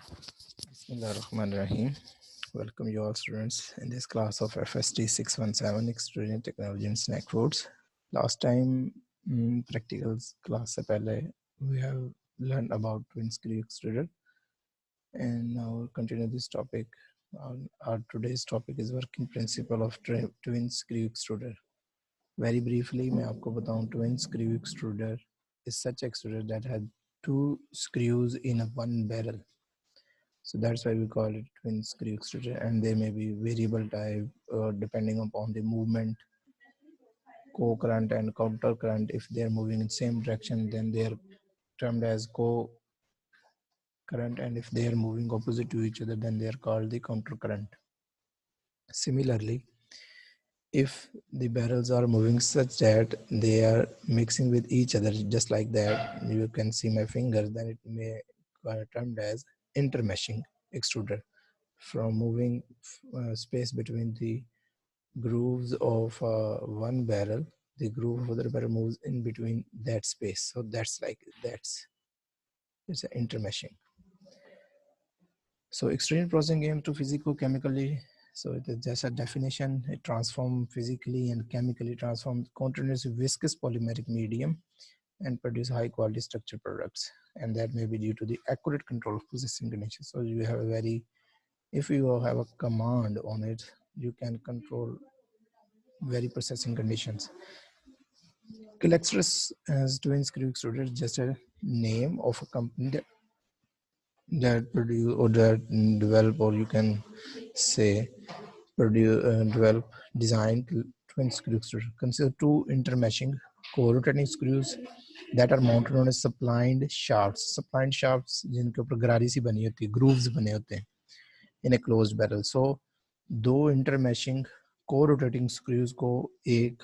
Bismillahirrahmanirrahim. Welcome you all students in this class of FST 617 Extruding Technology and Snack Foods. Last time practicals class से पहले we have learned about twin screw extruder and now we'll continue this topic. Our today's topic is working principle of twin screw extruder. Very briefly मैं आपको बताऊं twin screw extruder is such extruder that had two screws in a one barrel. So that's why we call it twin screw extruder, and they may be variable type depending upon the movement, co-current and counter current. If they are moving in same direction, then they are termed as co-current, and if they are moving opposite to each other, then they are called the counter current. Similarly, if the barrels are moving such that they are mixing with each other, just like that, you can see my fingers, then it may termed as intermeshing extruder. From moving space between the grooves of one barrel, the groove of other barrel moves in between that space. So that's it's an intermeshing. So extruded processing aims to physico-chemically. So it is just a definition. It transforms physically and chemically transforms continuous viscous polymeric medium and produce high quality structured products. And that may be due to the accurate control of processing conditions. So you have a very, if you have a command on it, you can control very processing conditions. Calextrus as twin screw extruder is just a name of a company that produce or that develop, or you can say develop designed twin screw extruder. Consider two intermeshing co-rotating screws that are mounted on a supplied shafts. Supplied shafts जिनके ऊपर गरारी सी बनी होती है, grooves बने होते हैं in a closed barrel. So दो intermeshing co-rotating screws को एक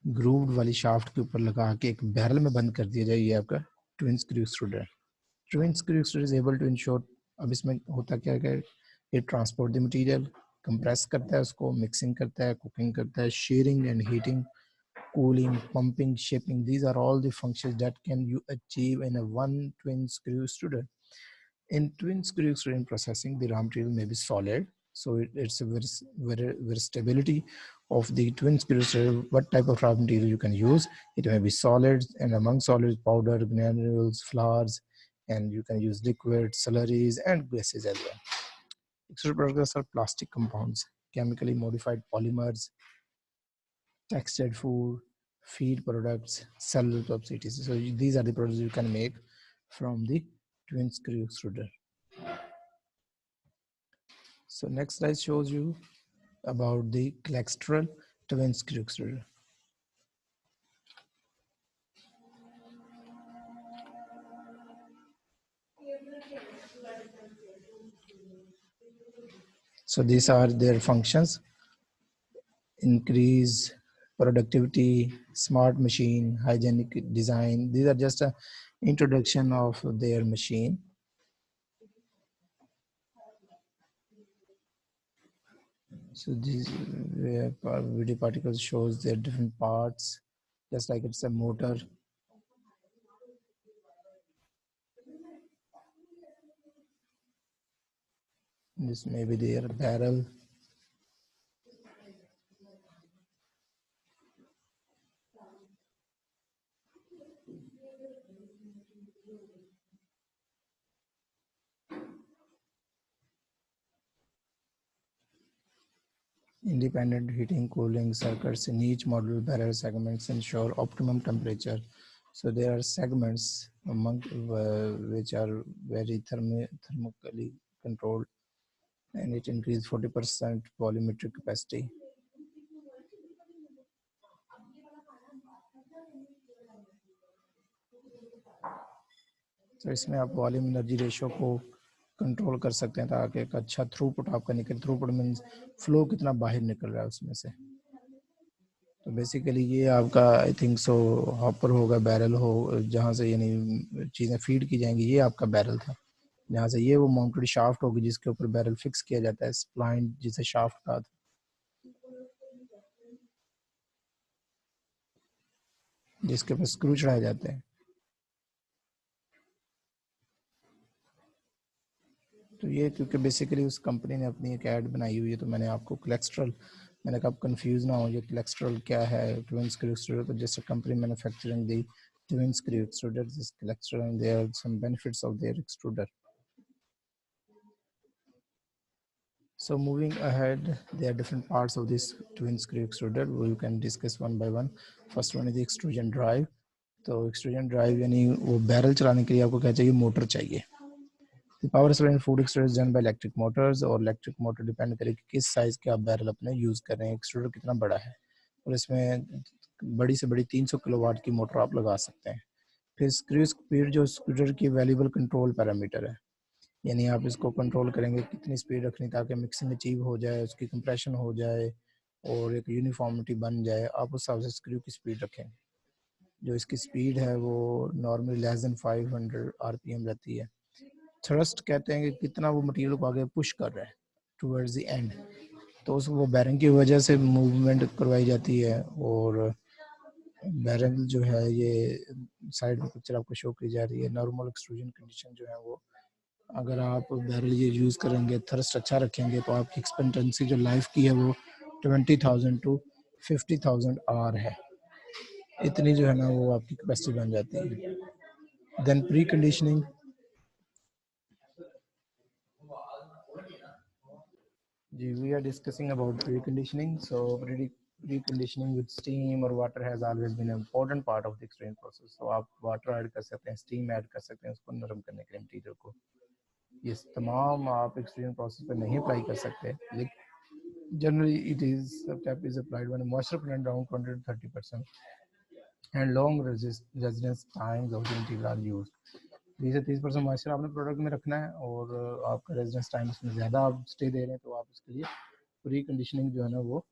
ग्रूव्ड वाली शाफ्ट के ऊपर लगा के एक बैरल में बंद कर दिया जाए, ये आपका twin screw extruder. Twin screw extruder is able to ensure, अब इसमें होता क्या है, ये ट्रांसपोर्ट द मटेरियल, कंप्रेस करता है उसको, मिक्सिंग करता है, कुकिंग करता है, sharing and heating, cooling, pumping, shaping. These are all the functions that can you achieve in a one twin screw extruder. In twin screw extrusion processing, the raw material may be solid, so it's a very stability of the twin screw extruder. What type of raw material you can use? It may be solids, and among solids, powder, granules, flours, and you can use liquids, slurries, and gases as well. Extruded products are plastic compounds, chemically modified polymers, textured food, feed products, cellulose etc. So these are the products you can make from the twin screw extruder. So next slide shows you about the Calextral twin screw extruder. So these are their functions: increase productivity, smart machine, hygienic design. These are just an introduction of their machine. So these video particles shows their different parts, just like it's a motor. This may be their barrel. Independent heating cooling circuits in each module barrel segments ensure optimum temperature. So there are segments among which are very thermically controlled, and it increased 40% volumetric capacity. तो इसमें आप volume energy ratio को control कर सकते हैं ताकि एक अच्छा थ्रूपुट आपका निकले। थ्रूपुट मीन्स फ्लो कितना बाहर निकल रहा है उसमें से। तो बेसिकली ये आपका आई थिंक सो हॉपर होगा, बैरल हो, जहाँ से यानी चीज़ें फीड की जाएंगी, ये आपका बैरल था। जहाँ से ये वो माउंटेड शाफ्ट होगी जिसके ऊपर बैरल फिक्स किया जाता है, स्प्लाइन जिसे शाफ्ट कहा था, जिसके ऊपर स्क्रू चढ़ाए जाते हैं। ये क्योंकि बेसिकली उस कंपनी ने अपनी एक ऐड बनाई हुई है, तो मैंने आपको कोलेस्ट्रॉल, मैंने कहा कंफ्यूज ना हो ये कोलेस्ट्रॉल क्या है, ट्विन स्क्रू एक्सट्रूडर, तो जैसे company manufacturing the twin screw extruder, this collector, and there are some benefits of their extruder. So moving ahead, there are different parts of this twin screw extruder. We can discuss one by one. First one is the extrusion drive. तो extrusion drive यानी वो barrel चलाने के लिए आपको क्या चाहिए, motor चाहिए. The power supply in food extruder is done by electric motors, और electric motor डिपेंड करेगी किस साइज के आप बैरल अपने यूज कर रहे हैं, एक्सट्रूडर कितना बड़ा है, और इसमें बड़ी से बड़ी 300 किलोवाट की मोटर आप लगा सकते हैं. फिर स्क्रू स्पीड जो एक्सट्रूडर की वैल्यूबल कंट्रोल पैरामीटर है, यानी आप इसको कंट्रोल करेंगे कितनी स्पीड रखनी ताकि मिक्सिंग अचीव हो जाए, उसकी कंप्रेशन हो जाए और एक यूनिफॉर्मिटी बन जाए, आप उस हिसाब से स्क्रू की स्पीड रखेंगे. जो इसकी स्पीड है वो नॉर्मली लेस देन 500 आरपीएम रहती है. थ्रस्ट कहते हैं कि कितना वो मटेरियल को आगे पुश कर रहा है टुवर्ड्स द एंड, तो उस वो बैरिंग की वजह से मूवमेंट करवाई जाती है. और बैरल जो है ये साइड में पिक्चर आपको शो की जा रही है. नॉर्मल एक्सट्रूजन कंडीशन जो है वो, अगर आप बैरल ये यूज़ करेंगे, थ्रस्ट अच्छा रखेंगे, तो आपकी एक्सपेक्टेंसी जो लाइफ की है वो 20,000 to 50,000 आर है. इतनी जो है ना वो आपकी कैपेसिटी बन जाती है. देन प्री कंडीशनिंग, जी we are discussing about pre conditioning. So pre-conditioning with steam or water has always been an important part of the extrusion process. So आप वाटर ऐड कर सकते हैं, स्टीम ऐड कर सकते हैं उसको नरम करने के लिए मटीरियल को. ये तमाम आप एक्सट्रूजन प्रोसेस पर नहीं अप्लाई कर सकते, लेकिन generally it is tap is applied when moisture content around 20 to 30% and long residence times of the material are used. 20 से 30% मॉइस्चर आपने प्रोडक्ट में रखना है और आपका रेजिडेंस टाइम उसमें ज़्यादा आप स्टे दे रहे हैं, तो आप इसके लिए प्री कंडीशनिंग जो है ना वो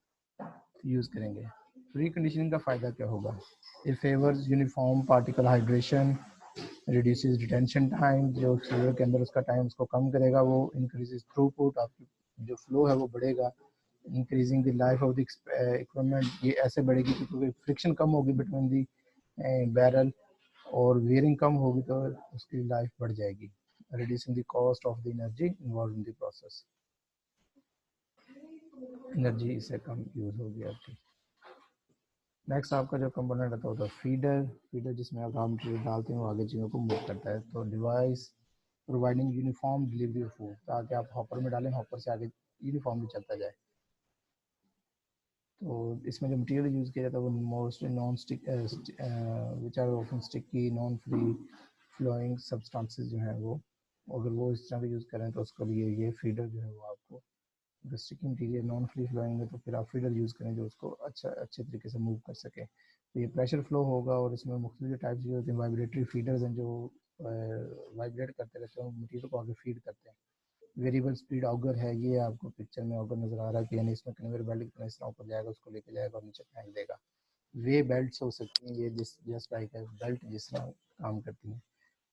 यूज़ करेंगे. प्री कंडीशनिंग का फ़ायदा क्या होगा? It favours uniform particle hydration, reduces detention time, जो एक्सट्रूडर के अंदर उसका टाइम उसको कम करेगा, वो इंक्रीजेस थ्रूपुट, आपकी जो फ्लो है वो बढ़ेगा. Increasing the life of the equipment, ये ऐसे बढ़ेगी क्योंकि फ्रिक्शन कम होगी बिटवीन दी बैरल, और वेयरिंग कम होगी तो उसकी लाइफ बढ़ जाएगी. Reducing the cost of the energy involve in the process, energy इससे कम यूज होगी आपकी. नेक्स्ट आपका जो कंपोनेंट आता है फीडर. फीडर जिसमें आप रॉ मटेरियल डालते हैं वो आगे चीज़ों को मूव करता है. तो device providing uniform delivery of food, ताकि आप हॉपर में डालें, हॉपर से आगे यूनिफॉर्मली चलता जाए. तो इसमें जो मटेरियल यूज़ किया जाता है वो mostly non stick which are often sticky, non free flowing substances जो हैं वो, अगर वो इस तरह का यूज़ करें तो उसके लिए ये फीडर जो है वो आपको, अगर sticky material non free flowing है तो फिर आप फीडर यूज़ करें जो उसको अच्छे तरीके से मूव कर सके. तो ये प्रेशर फ्लो होगा और इसमें मुख्तलिफ टाइप्स जो होते हैं वाइब्रेटरी फीडर्स हैं जो वाइब्रेट करते रहते हैं, मटीरियल को आगे फीड करते हैं. वेरिएबल स्पीड ऑगर है, ये आपको पिक्चर में ऑगर नजर आ रहा है कि यानी इसमें कन्वेयर बेल्ट कितना इस तरह ऊपर जाएगा, उसको लेके जाएगा और नीचे फेंक देगा. वे बेल्ट्स हो सकती हैं, ये जस्ट लाइक है बेल्ट जिस तरह काम करती हैं.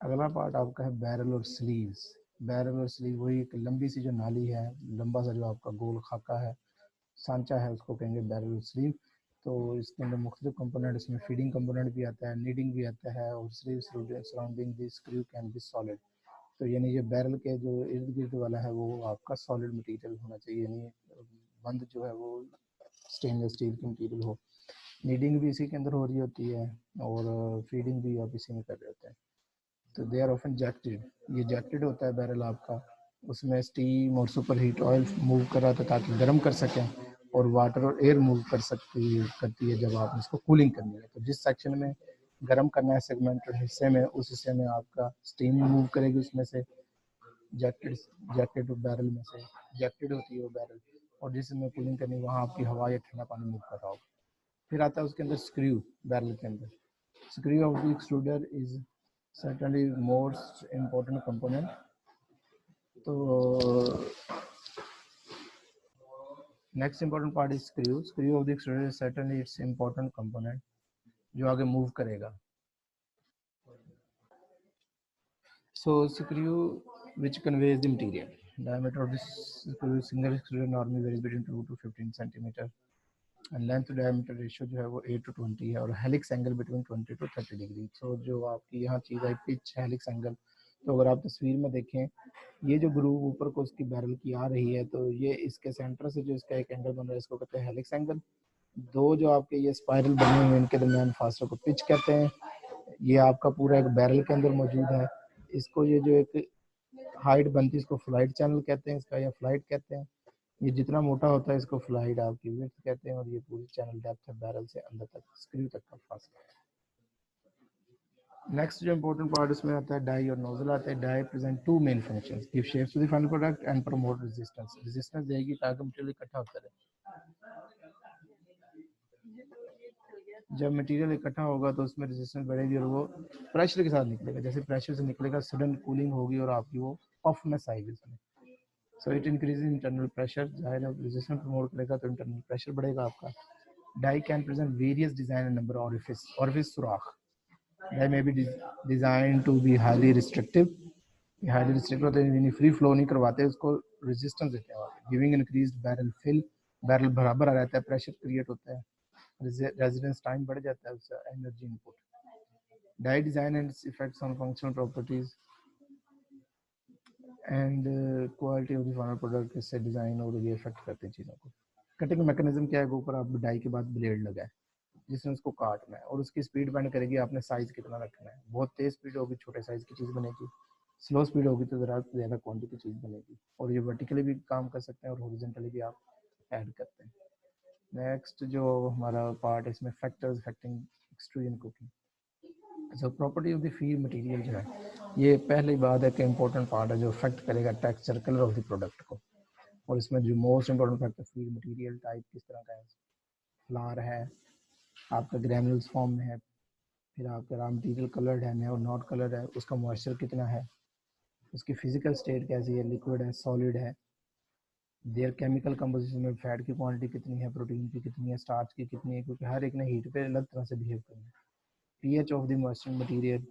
अगला पार्ट आपका है बैरल और स्लीव्स. बैरल और स्लीव वही एक लंबी सी जो नाली है, लंबा सा जो आपका गोल खाका है, सांचा है, उसको कहेंगे बैरल और स्लीव. तो इसके अंदर मुख्तलिफ कंपोनेंट, इसमें फीडिंग कंपोनेंट भी आता है, नीडिंग भी आता है, और sleeve surrounding the screw can be solid. तो यानी ये बैरल के जो इर्द गिर्द वाला है वो आपका सॉलिड मटेरियल होना चाहिए, यानी बंद जो है वो स्टेनलेस स्टील की मटेरियल हो. नीडिंग भी इसी के अंदर हो रही होती है और फीडिंग भी आप इसी में कर रहे होते हैं. तो दे आर ऑफन जैकेटेड, ये जैकेटेड होता है बैरल आपका, उसमें स्टीम और सुपर हीट ऑयल मूव कर रहा था ताकि गर्म कर सकें, और वाटर और एयर मूव करती है जब आप इसको कूलिंग करनी है. तो जिस सेक्शन में गर्म करना है सेगमेंटेड हिस्से में, उस हिस्से में आपका स्टीम मूव करेगी उसमें से, जैकेट बैरल में से जैकेटेड होती है वो बैरल, और जिसमें कूलिंग करनी है वहाँ आपकी हवा या ठंडा पानी मूव कर रहा होगा. फिर आता है उसके अंदर स्क्रू. बैरल के अंदर screw of the extruder is certainly most important component. तो next important part is screw. Screw of the extruder is certainly its important component जो आगे मूव करेगा. So screw which conveys the material. Diameter of this screw, single extruder normally varies between 2 to 15 centimeter, and length to diameter ratio जो है वो 8 to 20 है, और helix angle between 20 to 30 degree. so जो आपकी यहाँ चीज़ है पिच हेलिक्स एंगल, तो अगर आप तस्वीर में देखें, ये जो ग्रूव ऊपर को उसकी बैरल की आ रही है, तो ये इसके सेंटर से जो इसका एक एंगल बन रहा है, इसको कहते हैं हेलिक्स एंगल। दो जो आपके ये स्पाइरल बने हुए हैं, इनके दरमियान फासले को पिच कहते हैं। ये आपका पूरा एक बैरल के अंदर मौजूद है। इसको ये जो एक हाइट बनती है, इसको फ्लाइट चैनल कहते हैं इसका, या फ्लाइट कहते हैं। ये जितना मोटा होता है इसको फ्लाइट आपकी विड्थ कहते हैं, और ये पूरी चैनल डेप्थ है बैरल से अंदर तक स्क्रू तक का फासला। नेक्स्ट जो इंपॉर्टेंट पार्ट इसमें आता है डाई और नोजल आता है। Die present two main functions, give shapes to the final product and promote resistance. Resistance देगी ताकि मटेरियल इकट्ठा होता रहे। जब मटेरियल इकट्ठा होगा तो उसमें रेजिस्टेंस बढ़ेगी और वो प्रेशर के साथ निकलेगा। जैसे प्रेशर से निकलेगा, सडन कूलिंग होगी और आपकी वो पफनेस आएगी इसमें। So it increase internal pressure. जाहिर है रेजिस्टेंस प्रमोट करेगा तो इंटरनल प्रेशर बढ़ेगा आपका। Die can present various design and number orifice सुराख। डाई में be design to be highly restrictive. Highly restrict होते हैं, यानी फ्री फ्लो नहीं करवाते, उसको रेजिस्टेंस देते हैं। Giving increased barrel fill, barrel बराबर आ रहता है, प्रेशर क्रिएट होता है, रेजिडेंस टाइम बढ़ जाता है, उससे energy input. Die design and effects on functional properties and quality of the final product. इससे डिजाइन और ये इफेक्ट करते हैं चीज़ों को। कटिंग मैकेनिज्म क्या है, ऊपर आप डाई के बाद ब्लेड लगा है जिसने उसको काटना है, और उसकी स्पीड डिपेंड करेगी आपने साइज कितना रखना है। बहुत तेज स्पीड होगी छोटे साइज की चीज़ बनेगी, स्लो स्पीड होगी तो ज़रा ज़्यादा क्वांटिटी चीज़ बनेगी। और ये वर्टिकली भी काम कर सकते हैं और हॉरिजॉन्टली भी आप ऐड करते हैं। नेक्स्ट जो हमारा पार्ट है इसमें factors affecting extrusion cooking. So property of the feed material जो है, ये पहली बात है कि इंपॉर्टेंट पार्ट है जो अफेक्ट करेगा texture colour of the product को। और इसमें जो most important factor feed material type किस तरह का है, फ्लावर है, आपका ग्रैन्युल्स फॉर्म में है, फिर आपका रॉ मटेरियल कलर्ड है और नॉट कलर्ड है, उसका मॉइस्चर कितना है, उसकी फिजिकल स्टेट कैसी है, लिक्विड है, सॉलिड है, देयर केमिकल कंपोजिशन में फैट की क्वांटिटी कितनी है, प्रोटीन की कितनी है, स्टार्च की कितनी है, क्योंकि हर एक ने हीट पे अलग तरह से बिहेव करना है। PH of the moisture material,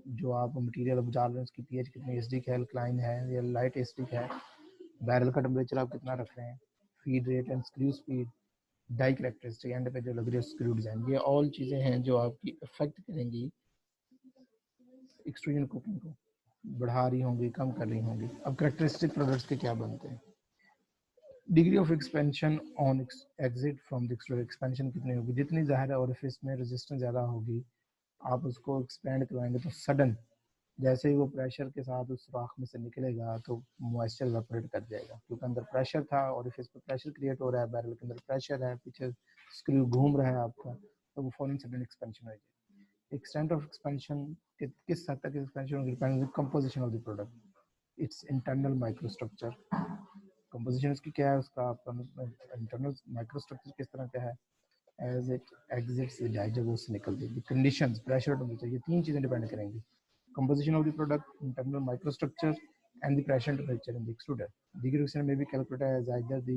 जो आप मटेरियल अब डाल रहे हैं उसकी पीएच कितनी एसिडिक है, अल्कलाइन है या लाइट एसिडिक है, बैरल का टेम्परेचर आप कितना रख रहे हैं, feed rate and screw speed, die characteristic, end पे जो लग रही है स्क्रू डिजाइन। ये ऑल चीज़ें हैं जो आपकी अफेक्ट करेंगी एक्सट्रूजन कुकिंग को, बढ़ा रही होंगी, कम कर रही होंगी। अब कैरेक्टरिस्टिक प्रोडक्ट्स के क्या बनते हैं, degree of expansion on exit from the extruder, expansion कितनी होगी, जितनी ज़ाहिर है ऑरिफिस में रेजिस्टेंस ज़्यादा होगी, आप उसको एक्सपेंड करवाएंगे तो सडन जैसे ही वो प्रेशर के साथ उस सुराख में से निकलेगा तो मॉइस्चर वेपोरेट कर जाएगा, क्योंकि अंदर प्रेशर था और इस पे प्रेशर क्रिएट हो रहा है, बैरल के अंदर प्रेशर है, पीछे स्क्रू घूम रहा है आपका, तो वो फॉरन सडन एक्सपेंशन हो जाएगी। एक्सटेंट ऑफ एक्सपेंशन किस हद तक एक्सपेंशन होगी, depend on the composition of the product, it's internal microstructure. Composition उसकी क्या है, उसका इंटरनल माइक्रोस्ट्रक्चर किस तरह का है, as it exits the die, जब उससे निकलती है, कंडीशंस, प्रेशर, टेम्परेचर, ये तीन चीज़ें डिपेंड करेंगी। Composition of the product, internal microstructure, and the pressure and temperature in the extruder. Degree of extrusion may be calculated as either the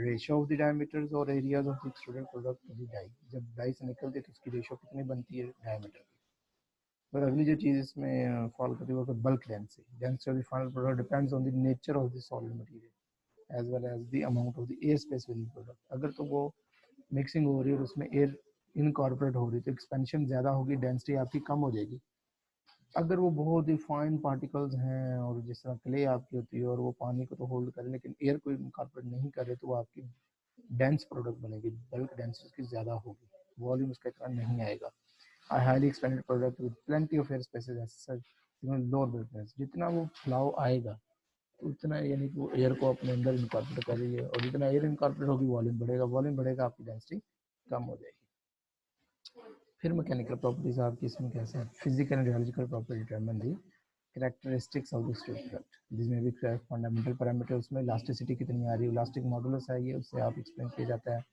ratio of the diameters or areas of the extruded product to the die. जब die से निकलती है तो उसकी ratio कितनी बनती है diameter की। और अगली जो चीज़ इसमें फॉलो करती है वो bulk density. Density of the final product depends on the nature of the solid material as well as the amount of the air space with the product. अगर तो वो मिक्सिंग हो रही है और उसमें एयर इनकॉर्पोरेट हो रही है तो एक्सपेंशन ज़्यादा होगी, डेंसिटी आपकी कम हो जाएगी। अगर वो बहुत ही फाइन पार्टिकल्स हैं और जिस तरह क्ले आपकी होती है और वो पानी को तो होल्ड करे लेकिन एयर को इनकॉर्पोरेट नहीं करे, तो वो आपकी डेंस प्रोडक्ट बनेगी, बल्क डेंसिटी उसकी ज़्यादा होगी, वॉल्यूम उसका इतना नहीं आएगा। A highly expanded product with plenty of air spaces as such, lower bulkness, जितना वो फ्लाव आएगा उतना, यानी कि वो एयर को अपने अंदर इनकॉर्पोरेट कर रही है, और जितना एयर इनकॉर्पोरेट होगी वॉल्यूम बढ़ेगा, वॉल्यूम बढ़ेगा आपकी डेंसिटी कम हो जाएगी। फिर मैकेनिकल प्रॉपर्टीज आपकी इसमें कैसे हैं, physical and rheological property determine the characteristics of the straight product, जिसमें भी फंडामेंटल पैरामीटर, उसमें इलास्टिसिटी कितनी आ रही है, इलास्टिक मॉडुलस है, ये उससे आप एक्सप्लेन किया जाता है।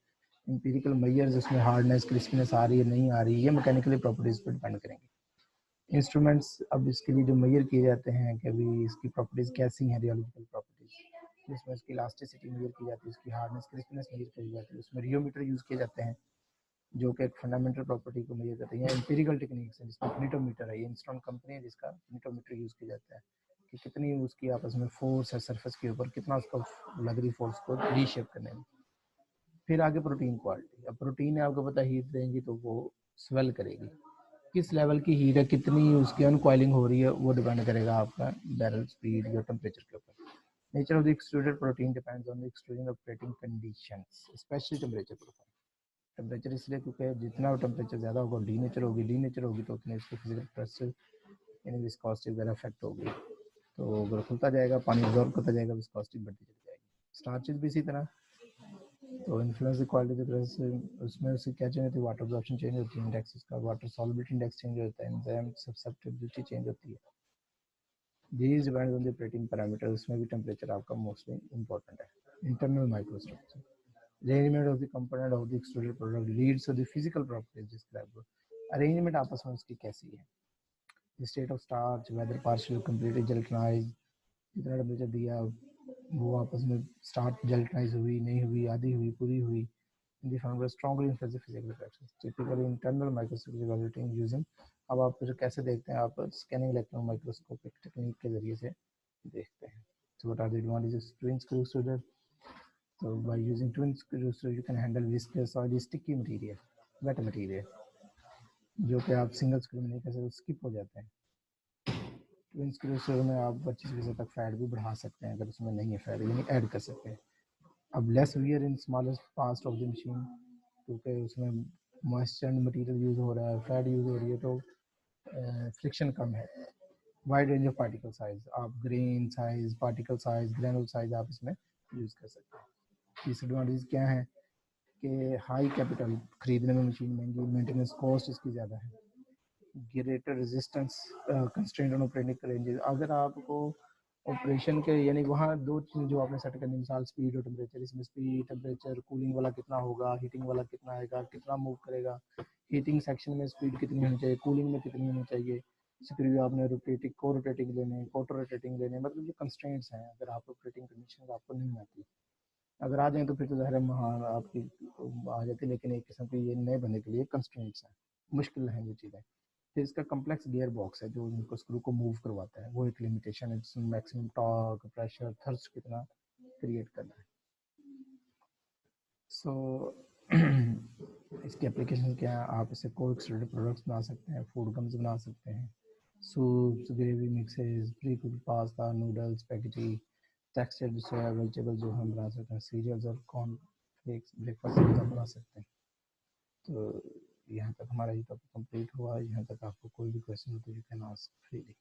इंपीरिकल मेजर्स, उसमें हार्डनेस, क्रिस्पीनेस आ रही है, नहीं आ रही है, ये मैकेनिकली प्रॉपर्टीज पर डिपेंड करेंगे। इंस्ट्रूमेंट्स, अब इसके लिए जो मेजर किए जाते हैं कि अभी इसकी प्रॉपर्टीज कैसी हैं, रियोलॉजिकल प्रॉपर्टीज, जिसमें इसकी इलास्टिसिटी मेजर की जाती है, उसकी हार्डनेस, क्रिस्पीनेस मेजर की जाती है, उसमें रियोमीटर यूज़ किए जाते हैं जो कि एक फंडामेंटल प्रॉपर्टी को मेजर करते हैं। एम्पिरिकल टेक्निक्स है जिसमें फिनिटोमीटर है, ये इंस्ट्रॉन कंपनी है जिसका फिनिटोमीटर यूज़ किया जाता है कि कितनी उसकी आपस में फोर्स है सरफेस के ऊपर, कितना उसका लग रही फोर्स को रीशेप करने में। फिर आगे प्रोटीन क्वालिटी, अब प्रोटीन है आपको पता हीट देंगी तो वो स्वेल करेगी, किस लेवल की हीट है, कितनी उसकी अनकॉइलिंग हो रही है, वो डिपेंड करेगा आपका बैरल स्पीड या टेम्परेचर के ऊपर। Nature of the extruded protein depends on the extrusion operating conditions, specially temperature profile. Temperature इसलिए क्योंकि जितना टेम्परेचर ज़्यादा होगा, डी नेचर होगी तो उतने इसकी फिजिकल प्रेशर यानी विस्कोसिटी वगैरह अफेक्ट होगी। तो अगर खुलता जाएगा, पानी अब्जॉर्ब करता जाएगा, विस्कोसिटी बढ़ती चली जाएगी। स्टार्चेज भी इसी तरह, तो इन्फ्लुएंस द क्वालिटी की तरह से उसमें उसकी क्या चेंज होती है, वाटर अब्जॉर्प्शन चेंज होती है, इंडेक्स उसका वाटर सॉल्युबिलिटी इंडेक्स चेंज होता है, एंजाइम सब्सटिट्यूबिलिटी चेंज होती है। These depends on the operating parameter, उसमें भी टेम्परेचर आपका मोस्टली इंपॉर्टेंट है। Internal microstructure, arrangement of the component of the extruded product leads to the physical properties described. Arrangement आपस में उसकी कैसी है, state of starch, whether partial completely gelatinize, कितना टेम्परेचर दिया, वो आपस में स्टार्च जेलेटिनाइज हुई, नहीं हुई, आधी हुई, पूरी हुई। The founder strongly influence the physical factors. Typically internal microscopic evaluating using, अब आप फिर कैसे देखते हैं, आप स्कैनिंग इलेक्ट्रॉन माइक्रोस्कोपिक टेक्निक के जरिए से देखते हैं। So what are the advantages of twin screw extruder? So by using twin screw extruder you can handle viscous oily sticky material, wet material, जो कि आप सिंगल स्क्रू में नहीं कर सकते, स्किप हो जाते हैं। ट्विन स्क्रू एक्सट्रूडर में आप 25% तक फैट भी बढ़ा सकते हैं, अगर उसमें नहीं है फैट यानी ऐड कर सकते हैं। अब less wear in smallest part of the machine, क्योंकि उसमें मॉइस्चर मटेरियल यूज़ हो रहा है, फैट यूज़ हो रही है, तो फ्रिक्शन कम है। Wide range of particle size, आप grain size, particle size, granule size आप इसमें यूज़ कर सकते हैं। डिसएडवांटेज क्या है कि हाई कैपिटल खरीदने में मशीन महंगी, मेंटेनेंस कॉस्ट इसकी ज़्यादा है, greater resistance constraint on operating ranges. अगर आपको ऑपरेशन के यानी वहाँ दो चीज़ें जो आपने सेट करनी, मिसाल स्पीड और टेम्परेचर, इसमें स्पीड टेम्परेचर कूलिंग वाला कितना होगा, हीटिंग वाला कितना आएगा, कितना मूव करेगा, हीटिंग सेक्शन में स्पीड कितनी होनी चाहिए, कूलिंग में कितनी होनी चाहिए, स्क्रू आपने रोटेटिंग को रोटेटिंग लेने, कोटो रोटेटिंग लेने, मतलब जो कंस्ट्रेंट्स हैं, अगर आप ऑपरेटिंग कंडीशन आपको नहीं आती, अगर आ जाए तो फिर तो ज़ाहिर है हाँ आपकी आ जाती, लेकिन एक किस्म की ये नए बंदे के लिए कंस्ट्रेंट्स हैं, मुश्किल हैं ये चीज़ें। फिर इसका कम्प्लेक्स गियर बॉक्स है जो उनको स्क्रू को मूव करवाता है, वो एक लिमिटेशन है, जिसमें मैक्सिमम टॉर्क, प्रेशर, थर्स्ट कितना क्रिएट करना है। सो इसकी एप्लीकेशन क्या है, आप इसे को एक्सट्रूडेड प्रोडक्ट्स बना सकते हैं, फूड गम्स बना सकते हैं, soups, gravy mixes, pre cooked pasta, noodles, spaghetti, textured soya vegetable जो हम बना सकते हैं, सीरियल्स और कॉर्न फ्लेक्स ब्रेकफास्ट बना सकते हैं। तो यहाँ तक हमारा ये टॉपिक कंप्लीट हुआ। यहाँ तक आपको कोई भी क्वेश्चन हो तो यू कैन आस्क फ्रीली।